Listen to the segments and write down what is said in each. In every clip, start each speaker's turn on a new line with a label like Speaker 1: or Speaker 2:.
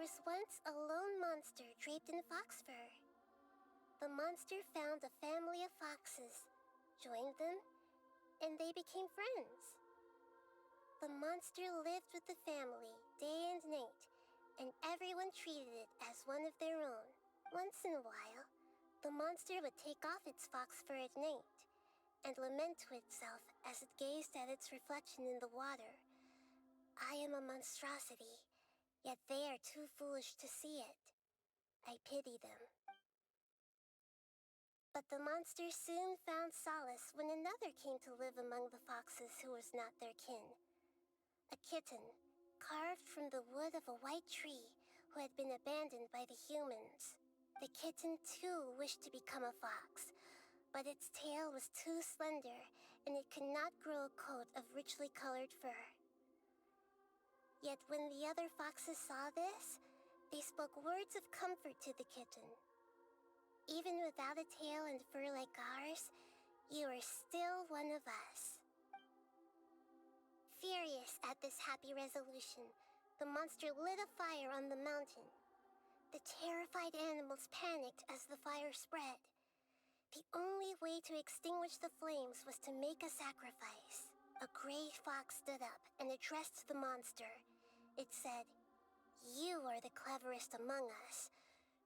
Speaker 1: was once a lone monster draped in fox fur. The monster found a family of foxes, joined them, and they became friends. The monster lived with the family day and night, and everyone treated it as one of their own. Once in a while, the monster would take off its fox fur at night and lament to itself as it gazed at its reflection in the water. I am a monstrosity, yet they are too foolish to see it. I pity them. But the monster soon found solace when another came to live among the foxes who was not their kin. A kitten, carved from the wood of a white tree, who had been abandoned by the humans. The kitten too wished to become a fox, but its tail was too slender and it could not grow a coat of richly colored fur. Yet when the other foxes saw this, they spoke words of comfort to the kitten. Even without a tail and fur like ours, you are still one of us. Furious at this happy resolution, the monster lit a fire on the mountain. The terrified animals panicked as the fire spread. The only way to extinguish the flames was to make a sacrifice. A gray fox stood up and addressed the monster. It said, "You are the cleverest among us.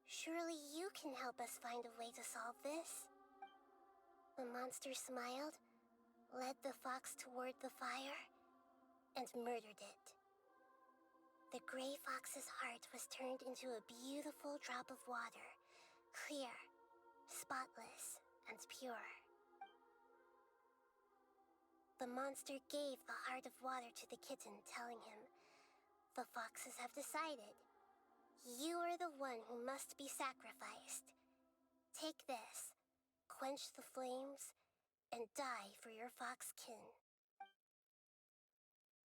Speaker 1: Surely you can help us find a way to solve this." The monster smiled, led the fox toward the fire, and murdered it. The gray fox's heart was turned into a beautiful drop of water, clear, spotless, and pure. The monster gave the heart of water to the kitten, telling him, "The foxes have decided. You are the one who must be sacrificed. Take this, quench the flames, and die for your fox kin."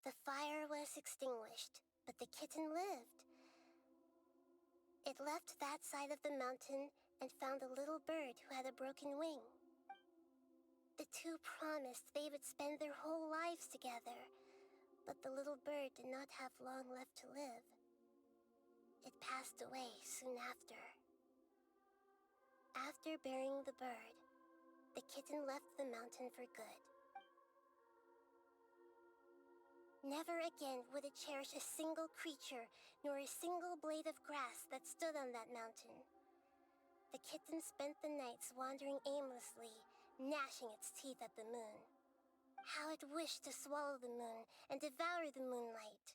Speaker 1: The fire was extinguished, but the kitten lived. It left that side of the mountain and found a little bird who had a broken wing. The two promised they would spend their whole lives together, but the little bird did not have long left to live. It passed away soon after. After burying the bird, the kitten left the mountain for good. Never again would it cherish a single creature nor a single blade of grass that stood on that mountain. The kitten spent the nights wandering aimlessly, gnashing its teeth at the moon. How it wished to swallow the moon and devour the moonlight.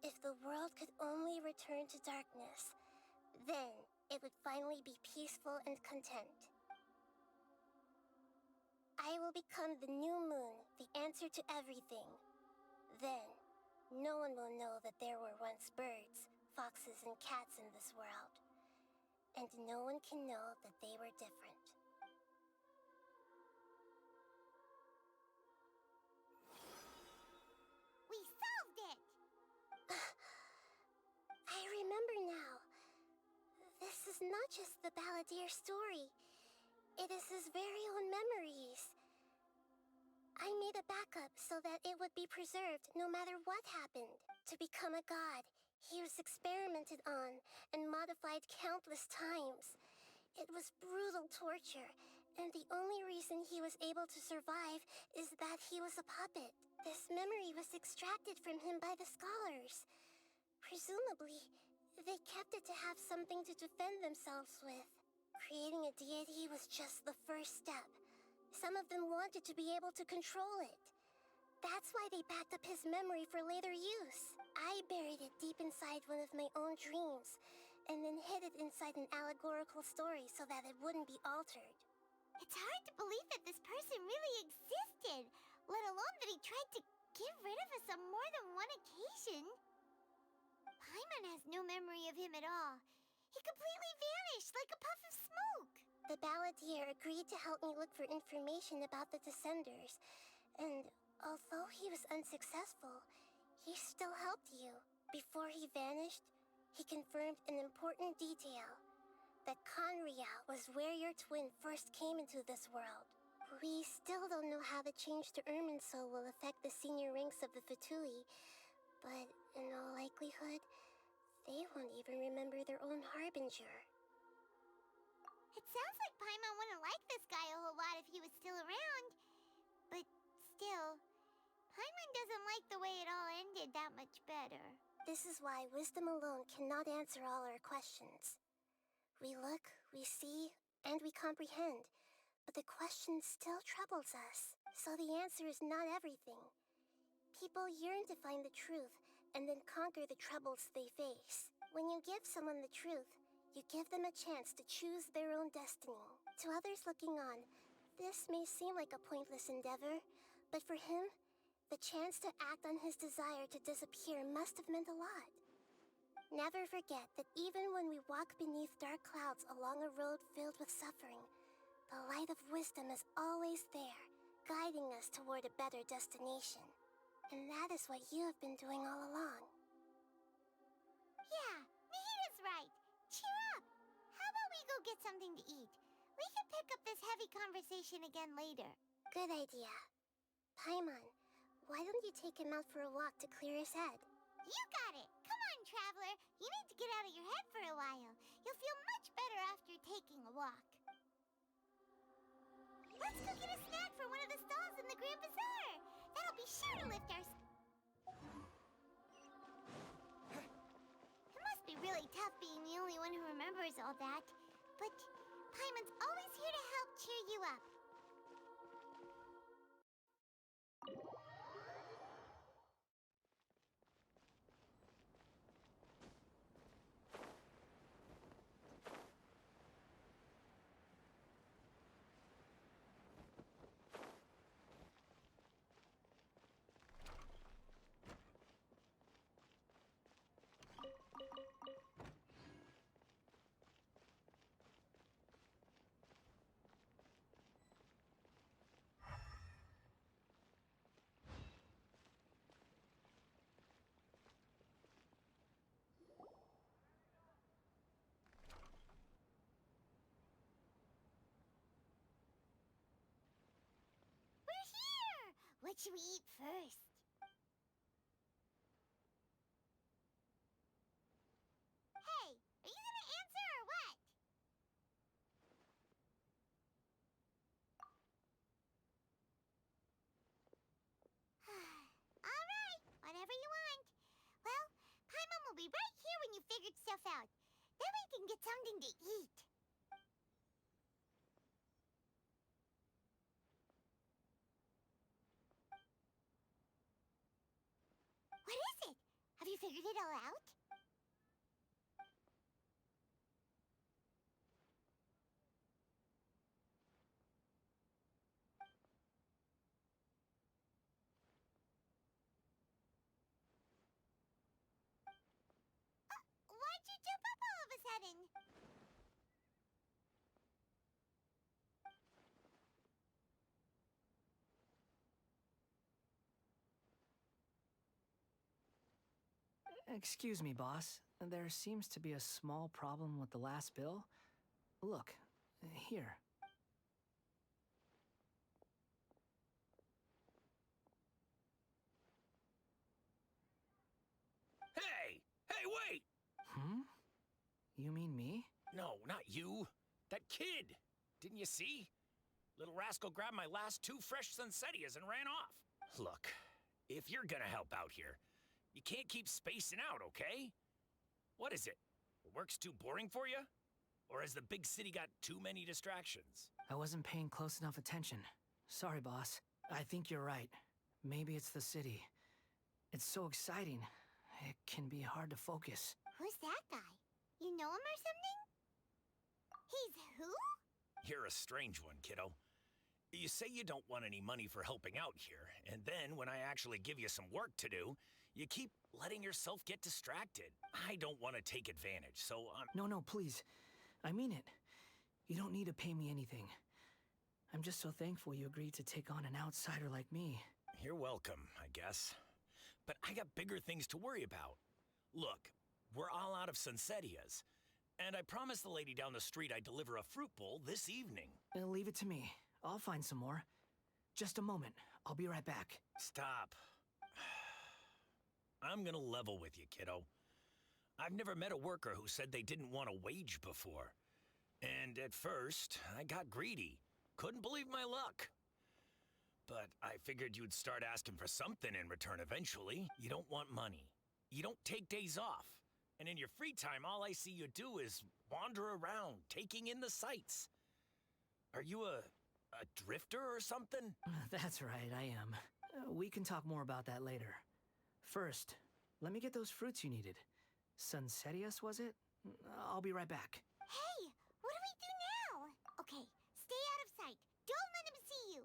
Speaker 1: If the world could only return to darkness, then it would finally be peaceful and content. I will become the new moon, the answer to everything. Then, no one will know that there were once birds, foxes, and cats in this world. And no one can know that they were different.
Speaker 2: We solved it!
Speaker 1: I remember now. This is not just the Balladeer's story. It is his very own memories. I made a backup so that it would be preserved no matter what happened. To become a god, he was experimented on and modified countless times. It was brutal torture, and the only reason he was able to survive is that he was a puppet. This memory was extracted from him by the scholars. Presumably, they kept it to have something to defend themselves with. Creating a deity was just the first step. Some of them wanted to be able to control it. That's why they backed up his memory for later use. I buried it deep inside one of my own dreams, and then hid it inside an allegorical story so that it wouldn't be altered.
Speaker 2: It's hard to believe that this person really existed, let alone that he tried to get rid of us on more than one occasion. Paimon has no memory of him at all. He completely vanished like a puff of smoke.
Speaker 1: The Balladeer agreed to help me look for information about the Descenders, and although he was unsuccessful, he still helped you. Before he vanished, he confirmed an important detail, that Conria was where your twin first came into this world. We still don't know how the change to Irminsul will affect the senior ranks of the Fatui, but in all likelihood, They won't even remember their own harbinger.
Speaker 2: It sounds like Paimon wouldn't like this guy a whole lot if he was still around. But still, Paimon doesn't like the way it all ended that much better.
Speaker 1: This is why wisdom alone cannot answer all our questions. We look, we see, and we comprehend, but the question still troubles us. So the answer is not everything. People yearn to find the truth and then conquer the troubles they face. When you give someone the truth, you give them a chance to choose their own destiny. To others looking on, this may seem like a pointless endeavor, but for him, the chance to act on his desire to disappear must have meant a lot. Never forget that even when we walk beneath dark clouds along a road filled with suffering, the light of wisdom is always there, guiding us toward a better destination. And that is what you have been doing all along.
Speaker 2: Yeah, Nahita's right. Cheer up. How about we go get something to eat? We can pick up this heavy conversation again later.
Speaker 1: Good idea. Paimon, why don't you take him out for a walk to clear his head?
Speaker 2: You got it. Come on, traveler. You need to get out of your head for a while. You'll feel much better after taking a walk. Let's go get a snack from one of the stalls in the Grand Bazaar. That'll be sure to lift our... It must be really tough being the only one who remembers all that. But Paimon's always here to help cheer you up. We're here! What should we eat first? Hey, are you gonna answer or what? All right, whatever you want. Well, Paimon will be right here when you figured stuff out. Then we can get something to eat. What is it? Have you figured it all out? Why'd you jump up all of a sudden?
Speaker 3: Excuse me, boss. There seems to be a small problem with the last bill. Look, here.
Speaker 4: Hey! Hey, wait!
Speaker 3: Hmm? You mean me?
Speaker 4: No, not you. That kid! Didn't you see? Little rascal grabbed my last 2 fresh Sunsettias and ran off. Look, if you're gonna help out here, you can't keep spacing out, okay? What is it? Work's too boring for you? Or has the big city got too many distractions?
Speaker 3: I wasn't paying close enough attention. Sorry, boss. I think you're right. Maybe it's the city. It's so exciting. It can be hard to focus.
Speaker 2: Who's that guy? You know him or something? He's who?
Speaker 4: You're a strange one, kiddo. You say you don't want any money for helping out here, and then when I actually give you some work to do, you keep letting yourself get distracted. I don't want to take advantage, so I'm...
Speaker 3: No, please. I mean it. You don't need to pay me anything. I'm just so thankful you agreed to take on an outsider like me.
Speaker 4: You're welcome, I guess. But I got bigger things to worry about. Look, we're all out of Sunsettias, and I promised the lady down the street I'd deliver a fruit bowl this evening.
Speaker 3: Leave it to me. I'll find some more. Just a moment. I'll be right back.
Speaker 4: Stop. I'm gonna level with you, kiddo. I've never met a worker who said they didn't want a wage before. And at first, I got greedy. Couldn't believe my luck. But I figured you'd start asking for something in return eventually. You don't want money. You don't take days off. And in your free time, all I see you do is wander around, taking in the sights. Are you a drifter or something?
Speaker 3: That's right, I am. We can talk more about that later. First, let me get those fruits you needed. Sunsetius, was it? I'll be right back.
Speaker 2: Hey, what do we do now? Okay, stay out of sight. Don't let him see you.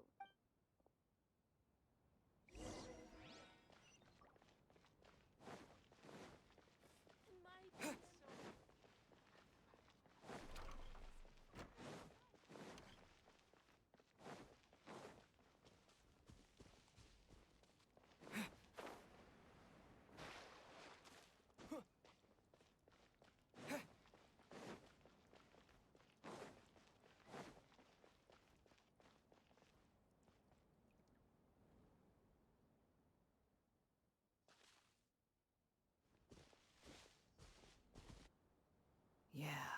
Speaker 3: Yeah,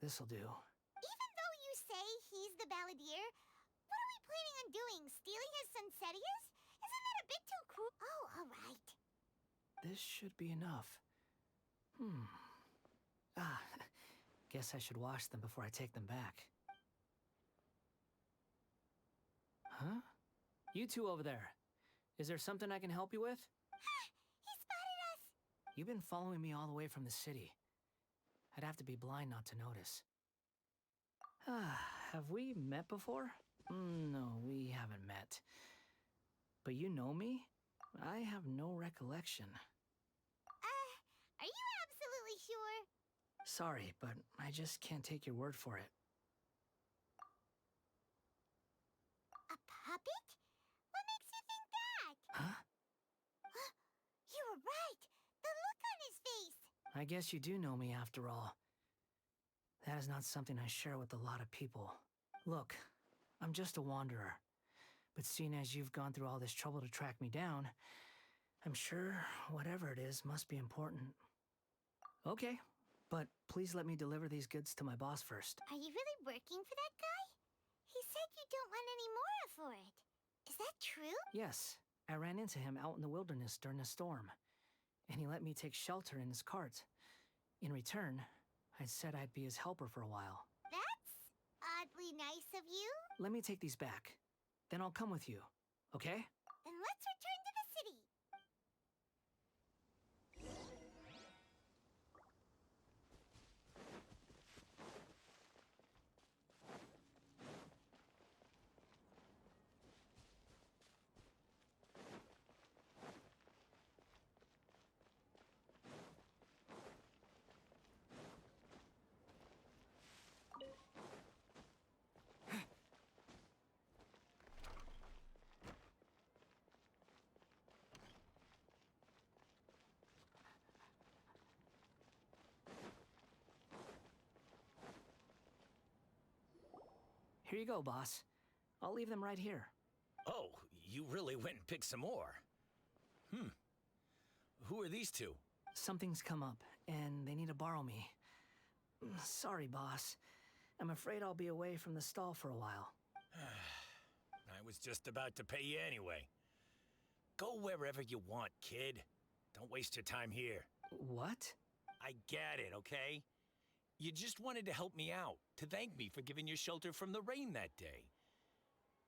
Speaker 3: this'll do.
Speaker 2: Even though you say he's the balladeer, what are we planning on doing? Stealing his Sunsetius? Isn't that a bit too cruel? Oh, all right.
Speaker 3: This should be enough. Ah, guess I should wash them before I take them back. Huh? You two over there. Is there something I can help you with?
Speaker 2: He spotted us.
Speaker 3: You've been following me all the way from the city. I'd have to be blind not to notice. Have we met before? No, we haven't met. But you know me? I have no recollection.
Speaker 2: Are you absolutely sure?
Speaker 3: Sorry, but I just can't take your word for it.
Speaker 2: A puppet? What makes you think that?
Speaker 3: Huh?
Speaker 2: You were right. The look on his face.
Speaker 3: I guess you do know me after all. That is not something I share with a lot of people. Look, I'm just a wanderer. But seeing as you've gone through all this trouble to track me down, I'm sure whatever it is must be important. Okay, but please let me deliver these goods to my boss first.
Speaker 2: Are you really working for that guy? He said you don't want any more for it. Is that true?
Speaker 3: Yes, I ran into him out in the wilderness during a storm, and he let me take shelter in his cart. In return, I said I'd be his helper for a while.
Speaker 2: That's oddly nice of you.
Speaker 3: Let me take these back. Then I'll come with you, okay?
Speaker 2: Then let's return to the city.
Speaker 3: Here you go, boss. I'll leave them right here.
Speaker 4: Oh, you really went and picked some more. Who are these two?
Speaker 3: Something's come up, and they need to borrow me. Sorry, boss. I'm afraid I'll be away from the stall for a while.
Speaker 4: I was just about to pay you anyway. Go wherever you want, kid. Don't waste your time here.
Speaker 3: What?
Speaker 4: I get it, okay? You just wanted to help me out, to thank me for giving you shelter from the rain that day.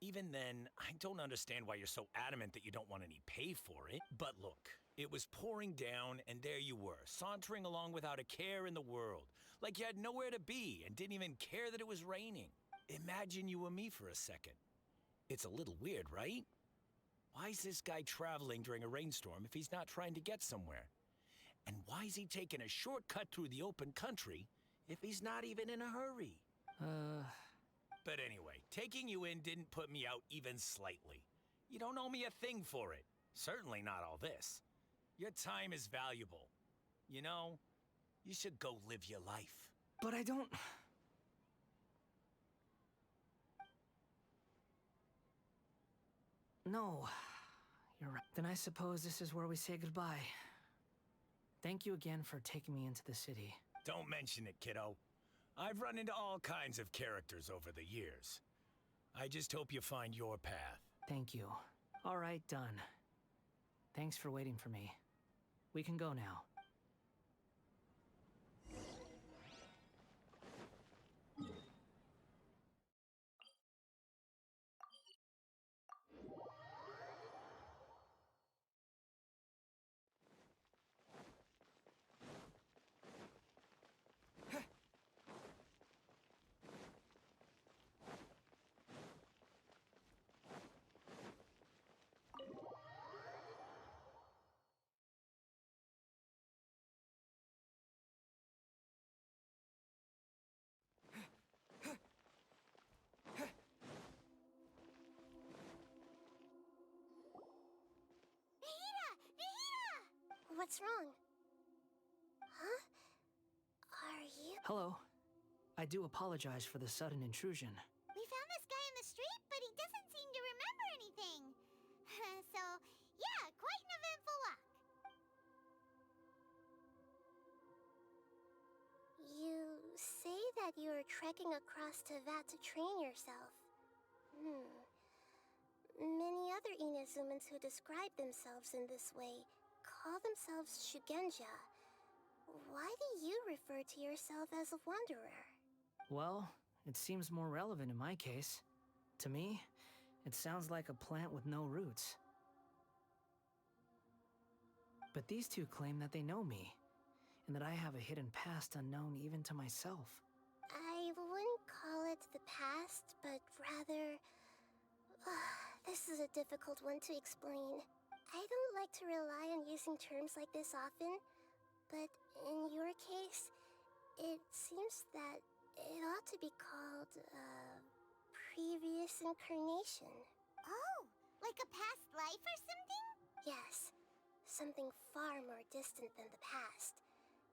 Speaker 4: Even then, I don't understand why you're so adamant that you don't want any pay for it. But look, it was pouring down, and there you were, sauntering along without a care in the world, like you had nowhere to be and didn't even care that it was raining. Imagine you were me for a second. It's a little weird, right? Why is this guy traveling during a rainstorm if he's not trying to get somewhere? And why is he taking a shortcut through the open country if he's not even in a hurry?
Speaker 3: Uh,
Speaker 4: But anyway, taking you in didn't put me out even slightly. You don't owe me a thing for it. Certainly not all this. Your time is valuable. You know, you should go live your life.
Speaker 3: but I don't... No. You're right. Then I suppose this is where we say goodbye. Thank you again for taking me into the city.
Speaker 4: Don't mention it, kiddo. I've run into all kinds of characters over the years. I just hope you find your path.
Speaker 3: Thank you. All right, done. Thanks for waiting for me. We can go now.
Speaker 1: What's wrong? Huh? Are you...
Speaker 3: Hello. I do apologize for the sudden intrusion.
Speaker 2: We found this guy in the street, but he doesn't seem to remember anything. So, yeah, quite an eventful walk.
Speaker 1: You say that you are trekking across to Vat to train yourself. Many other Inazumans who describe themselves in this way call themselves Shugenja. Why do you refer to yourself as a wanderer?
Speaker 3: Well, it seems more relevant in my case. To me, it sounds like a plant with no roots. But these two claim that they know me, and that I have a hidden past unknown even to myself.
Speaker 1: I wouldn't call it the past, but rather... this is a difficult one to explain. I don't like to rely on using terms like this often, but in your case, it seems that it ought to be called, previous incarnation.
Speaker 2: Oh, like a past life or something?
Speaker 1: Yes, something far more distant than the past.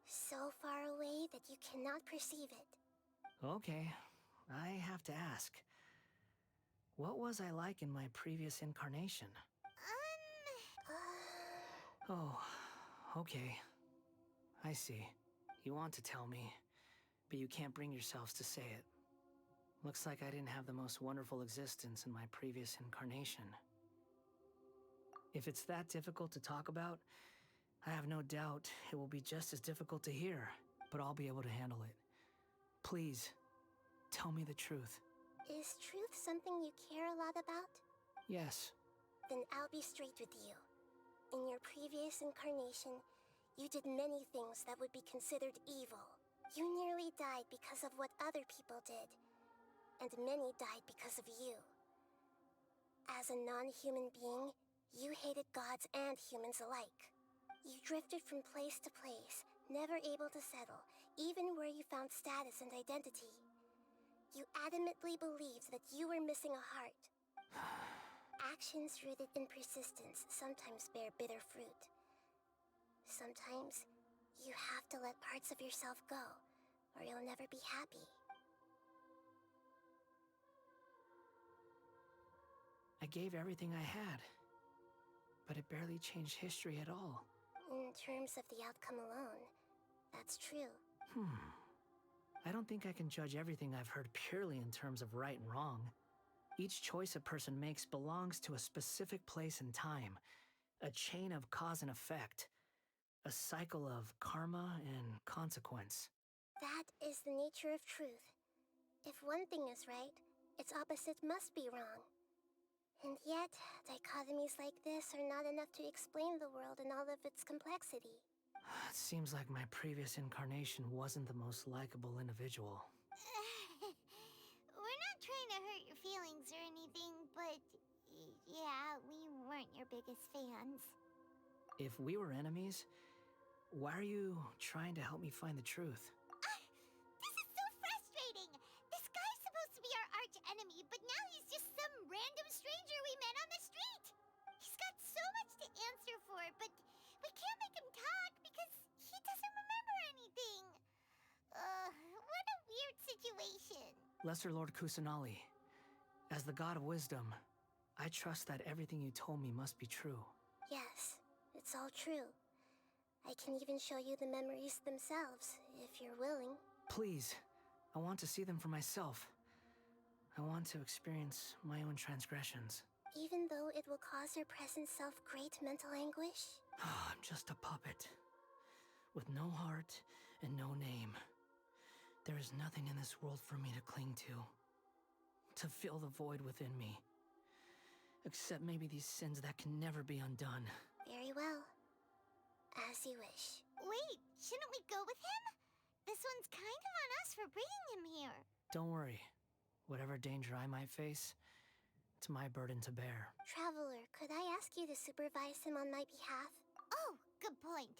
Speaker 1: So far away that you cannot perceive it.
Speaker 3: Okay, I have to ask. What was I like in my previous incarnation? Oh, okay. I see. You want to tell me, but you can't bring yourselves to say it. Looks like I didn't have the most wonderful existence in my previous incarnation. If it's that difficult to talk about, I have no doubt it will be just as difficult to hear, but I'll be able to handle it. Please, tell me the truth.
Speaker 1: Is truth something you care a lot about?
Speaker 3: Yes.
Speaker 1: Then I'll be straight with you. In your previous incarnation, you did many things that would be considered evil. You nearly died because of what other people did, and many died because of you. As a non-human being, you hated gods and humans alike. You drifted from place to place, never able to settle, even where you found status and identity. You adamantly believed that you were missing a heart. Actions rooted in persistence sometimes bear bitter fruit. Sometimes, you have to let parts of yourself go, or you'll never be happy.
Speaker 3: I gave everything I had, but it barely changed history at all.
Speaker 1: In terms of the outcome alone, that's true.
Speaker 3: I don't think I can judge everything I've heard purely in terms of right and wrong. Each choice a person makes belongs to a specific place and time, a chain of cause and effect, a cycle of karma and consequence.
Speaker 1: That is the nature of truth. If one thing is right, its opposite must be wrong. And yet, dichotomies like this are not enough to explain the world in all of its complexity.
Speaker 3: It seems like my previous incarnation wasn't the most likable individual.
Speaker 2: We're not trying to hurt your feelings or anything, but yeah, we weren't your biggest fans.
Speaker 3: If we were enemies, why are you trying to help me find the truth?
Speaker 2: This is so frustrating! This guy's supposed to be our arch enemy, but now he's just some random stranger we met on the street! He's got so much to answer for, but we can't make him talk because he doesn't remember anything. What a weird situation.
Speaker 3: Lesser Lord Kusanali, as the god of wisdom, I trust that everything you told me must be true.
Speaker 1: Yes, it's all true. I can even show you the memories themselves, if you're willing.
Speaker 3: Please, I want to see them for myself. I want to experience my own transgressions.
Speaker 1: Even though it will cause your present self great mental anguish?
Speaker 3: I'm just a puppet, with no heart and no name. There is nothing in this world for me to cling to fill the void within me. Except maybe these sins that can never be undone.
Speaker 1: Very well. As you wish.
Speaker 2: Wait, shouldn't we go with him? This one's kind of on us for bringing him here.
Speaker 3: Don't worry. Whatever danger I might face, it's my burden to bear.
Speaker 1: Traveler, could I ask you to supervise him on my behalf?
Speaker 2: Oh, good point.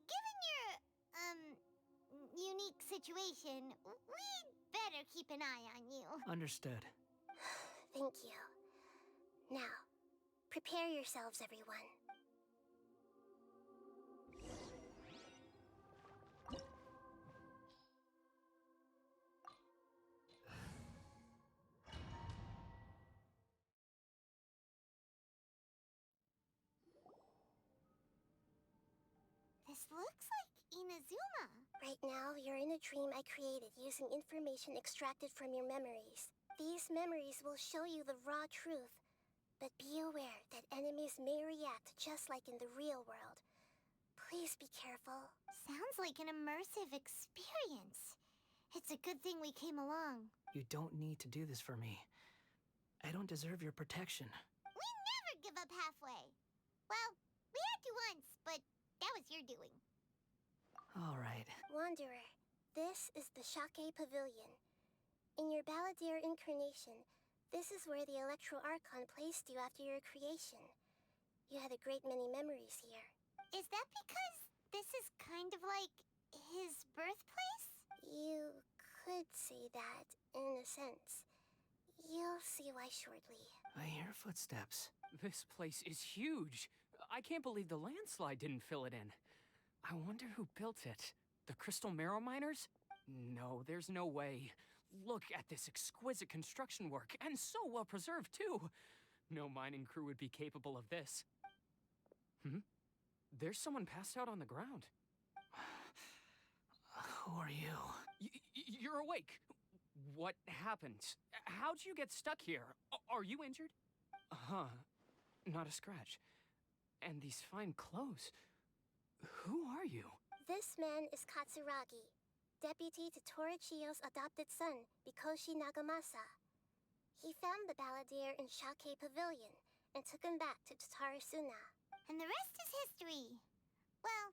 Speaker 2: Given your, unique situation, we'd better keep an eye on you.
Speaker 3: Understood.
Speaker 1: Thank you. Now, prepare yourselves, everyone.
Speaker 2: This looks like Inazuma.
Speaker 1: Right now, you're in a dream I created using information extracted from your memories. These memories will show you the raw truth, but be aware that enemies may react just like in the real world. Please be careful.
Speaker 2: Sounds like an immersive experience. It's a good thing we came along.
Speaker 3: You don't need to do this for me. I don't deserve your protection.
Speaker 2: We never give up halfway. Well, we had to once, but that was your doing.
Speaker 3: All right.
Speaker 1: Wanderer, this is the Shake Pavilion. In your Balladeer incarnation, this is where the Electro Archon placed you after your creation. You had a great many memories here.
Speaker 2: Is that because this is kind of like his birthplace?
Speaker 1: You could say that, in a sense. You'll see why shortly.
Speaker 3: I hear footsteps.
Speaker 5: This place is huge. I can't believe the landslide didn't fill it in. I wonder who built it. The Crystal Marrow Miners? No, there's no way. Look at this exquisite construction work, and so well preserved, too. No mining crew would be capable of this. There's someone passed out on the ground.
Speaker 3: Who are you?
Speaker 5: You're awake. What happened? How'd you get stuck here? Are you injured? Huh. Not a scratch. And these fine clothes. Who are you?
Speaker 1: This man is Katsuragi, deputy to Torichio's adopted son, Mikoshi Nagamasa. He found the Balladeer in Shake Pavilion and took him back to Tatarasuna.
Speaker 2: And the rest is history. Well,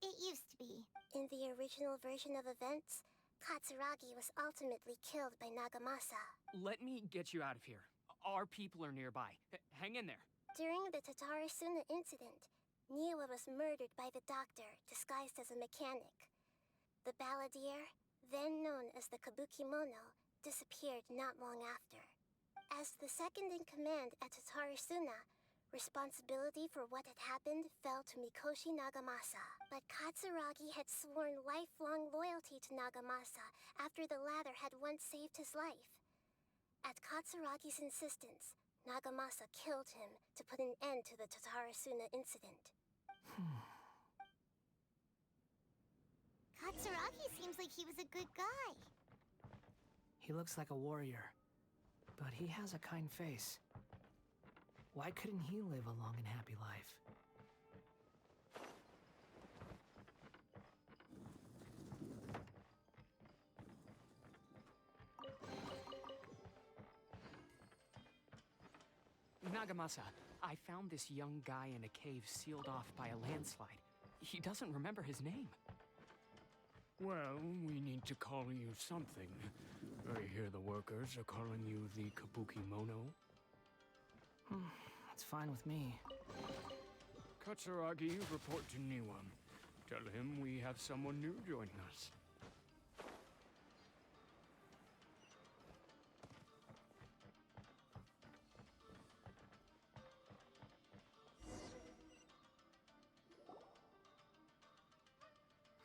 Speaker 2: it used to be.
Speaker 1: In the original version of events, Katsuragi was ultimately killed by Nagamasa.
Speaker 5: Let me get you out of here. Our people are nearby. Hang in there.
Speaker 1: During the Tatarasuna incident, Niwa was murdered by the doctor, disguised as a mechanic. The Balladeer, then known as the Kabukimono, disappeared not long after. As the second in command at Tatarasuna, responsibility for what had happened fell to Mikoshi Nagamasa. But Katsuragi had sworn lifelong loyalty to Nagamasa after the latter had once saved his life. At Katsuragi's insistence, Nagamasa killed him to put an end to the Tatarasuna incident.
Speaker 2: Katsuragi seems like he was a good guy.
Speaker 3: He looks like a warrior, but he has a kind face. Why couldn't he live a long and happy life?
Speaker 5: Nagamasa, I found this young guy in a cave sealed off by a landslide. He doesn't remember his name.
Speaker 6: Well, we need to call you something. I hear the workers are calling you the Kabukimono.
Speaker 3: That's fine with me.
Speaker 6: Katsuragi, report to Niwa. Tell him we have someone new joining us.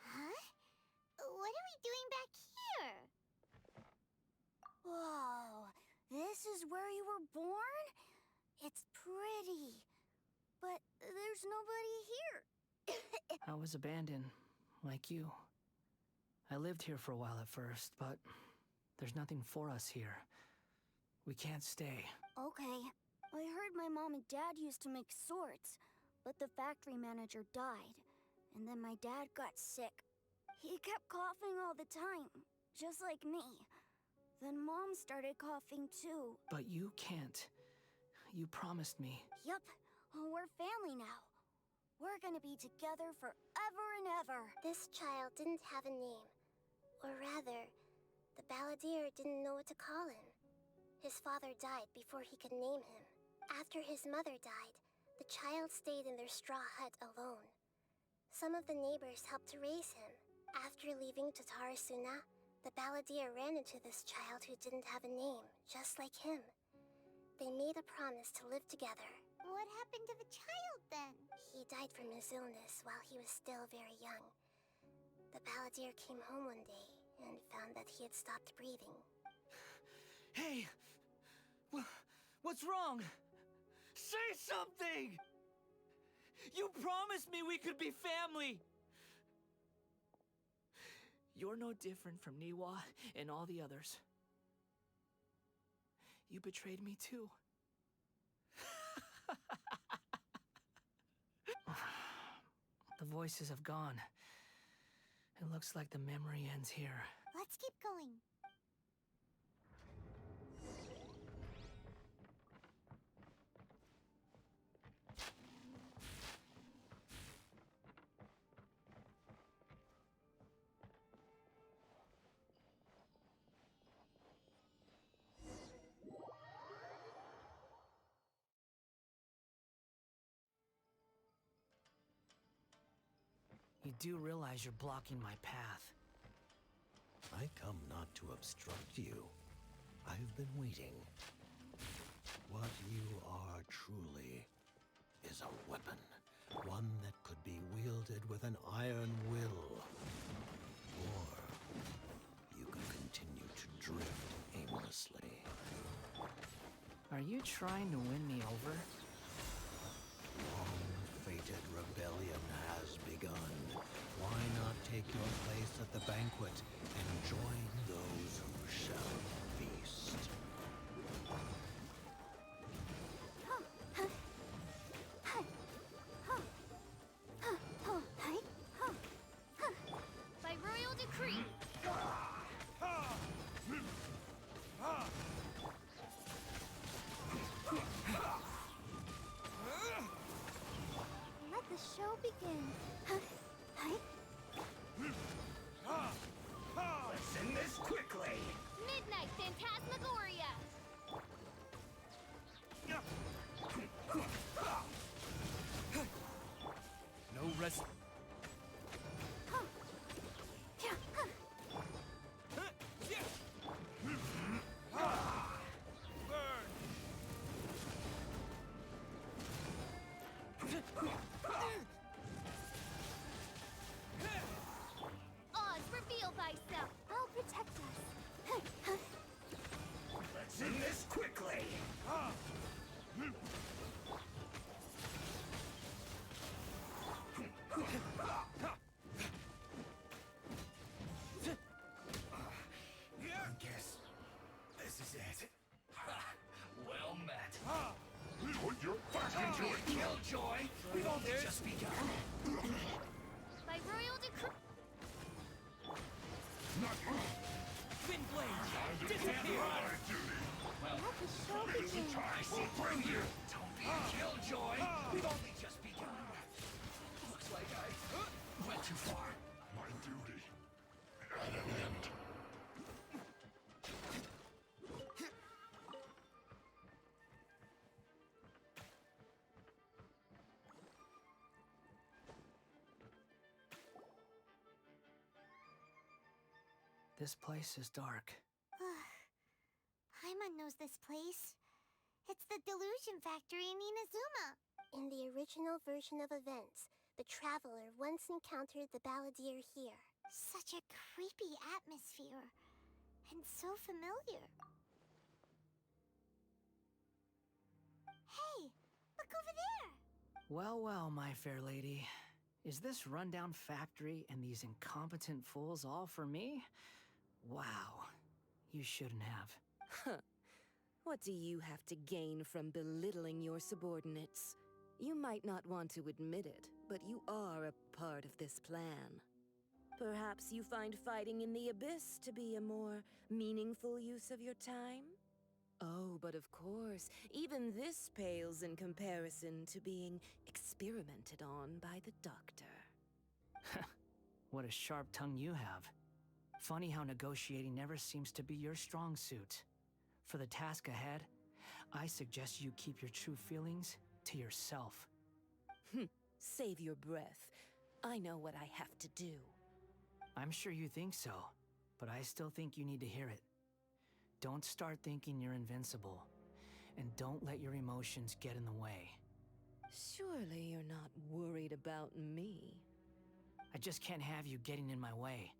Speaker 2: Huh? What are we doing back here? Whoa, this is where you were born? It's pretty, but there's nobody here.
Speaker 3: I was abandoned, like you. I lived here for a while at first, but there's nothing for us here. We can't stay.
Speaker 7: Okay. I heard my mom and dad used to make swords, but the factory manager died. And then my dad got sick. He kept coughing all the time, just like me. Then Mom started coughing too.
Speaker 3: But you can't. You promised me.
Speaker 7: Yup, we're family now. We're gonna be together forever and ever.
Speaker 1: This child didn't have a name. Or rather, the balladeer didn't know what to call him. His father died before he could name him. After his mother died, the child stayed in their straw hut alone. Some of the neighbors helped to raise him. After leaving Tatarasuna, the balladeer ran into this child who didn't have a name, just like him. They made a promise to live together.
Speaker 2: What happened to the child then?
Speaker 1: He died from his illness while he was still very young. The balladeer came home one day and found that he had stopped breathing.
Speaker 3: Hey! What's wrong? Say something! You promised me we could be family! You're no different from Niwa and all the others. You betrayed me too. The voices have gone. It looks like the memory ends here.
Speaker 2: Let's keep going.
Speaker 3: You do realize you're blocking my path.
Speaker 8: I come not to obstruct you. I've been waiting. What you are truly is a weapon. One that could be wielded with an iron will. Or you could continue to drift aimlessly.
Speaker 3: Are you trying to win me over?
Speaker 8: Long-fated rebellion has begun. Why not take your place at the banquet and join those who shall feast?
Speaker 2: By royal decree.
Speaker 7: Let the show begin.
Speaker 4: Let's end this quickly!
Speaker 2: Midnight Phantasmagoria.
Speaker 5: No rest.
Speaker 2: Oz, reveal thyself.
Speaker 7: I'll protect us.
Speaker 4: Let's end this quickly! Guess this is it. Well met.
Speaker 9: Put your back into it!
Speaker 4: Killjoy! We've only just begun.
Speaker 2: By royal decree.
Speaker 3: Twin blade!
Speaker 9: Time to
Speaker 3: Disappear!
Speaker 9: fulfill my duty!
Speaker 7: Let the show begin.
Speaker 4: I will bring you. Don't be a killjoy. We've only just begun. Looks like I went too far.
Speaker 9: My duty at an end.
Speaker 3: This place is dark.
Speaker 2: Paimon knows this place. It's the Delusion Factory in Inazuma.
Speaker 1: In the original version of events, the traveler once encountered the balladeer here.
Speaker 2: Such a creepy atmosphere. And so familiar. Hey, look over there.
Speaker 3: Well, well, my fair lady. Is this rundown factory and these incompetent fools all for me? Wow. You shouldn't have.
Speaker 10: Huh. What do you have to gain from belittling your subordinates? You might not want to admit it, but you are a part of this plan. Perhaps you find fighting in the Abyss to be a more meaningful use of your time? Oh, but of course, even this pales in comparison to being experimented on by the doctor.
Speaker 3: What a sharp tongue you have. Funny how negotiating never seems to be your strong suit. For the task ahead, I suggest you keep your true feelings to yourself.
Speaker 10: Save your breath. I know what I have to do.
Speaker 3: I'm sure you think so, but I still think you need to hear it. Don't start thinking you're invincible, and don't let your emotions get in the way.
Speaker 10: Surely you're not worried about me.
Speaker 3: I just can't have you getting in my way.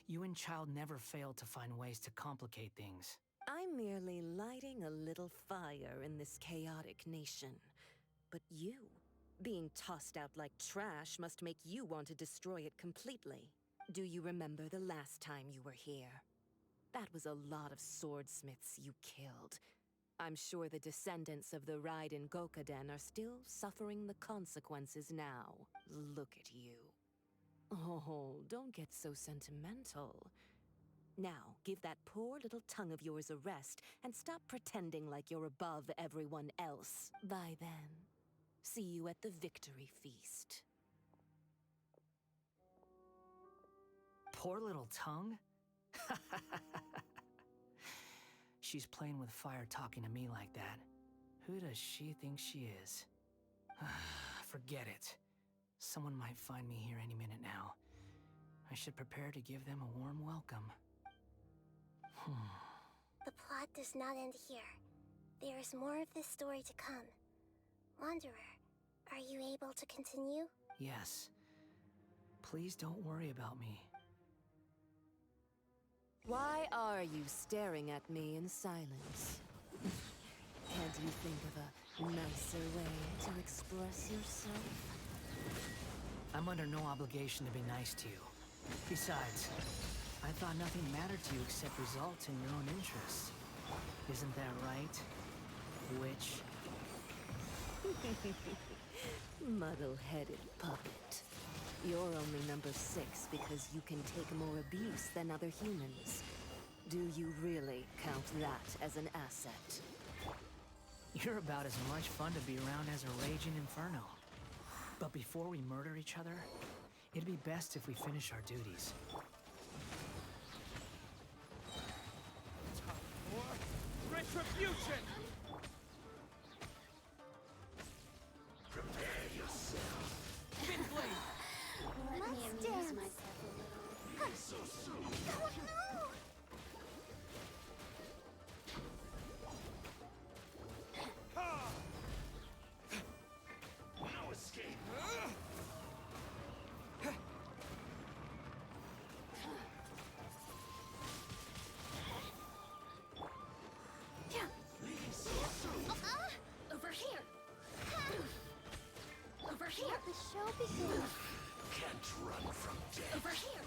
Speaker 3: You and Child never fail to find ways to complicate things.
Speaker 10: I'm merely lighting a little fire in this chaotic nation. But you, being tossed out like trash, must make you want to destroy it completely. Do you remember the last time you were here? That was a lot of swordsmiths you killed. I'm sure the descendants of the Raiden Gokaden are still suffering the consequences now. Look at you. Oh, don't get so sentimental. Now, give that poor little tongue of yours a rest and stop pretending like you're above everyone else. By then, see you at the victory feast.
Speaker 3: Poor little tongue? She's playing with fire talking to me like that. Who does she think she is? Forget it. Someone might find me here any minute now. I should prepare to give them a warm welcome.
Speaker 1: The plot does not end here. There is more of this story to come. Wanderer, are you able to continue?
Speaker 3: Yes. Please don't worry about me.
Speaker 10: Why are you staring at me in silence? Can't you think of a nicer way to express yourself?
Speaker 3: I'm under no obligation to be nice to you. Besides, I thought nothing mattered to you except results in your own interests. Isn't that right, witch?
Speaker 10: Muddle-headed puppet. You're only number 6 because you can take more abuse than other humans. Do you really count that as an asset?
Speaker 3: You're about as much fun to be around as a raging inferno. But before we murder each other, it'd be best if we finish our duties.
Speaker 5: Retribution!
Speaker 9: Prepare yourself.
Speaker 5: Wind blade!
Speaker 1: Let me amuse myself a little.
Speaker 9: So soon.
Speaker 1: Oh no!
Speaker 9: No escape.
Speaker 1: Over here! Over here! Let the show begin!
Speaker 9: Can't run from death.
Speaker 1: Over here!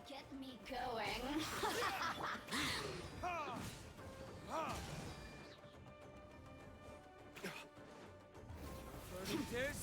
Speaker 1: Get me going!
Speaker 5: Verdict is...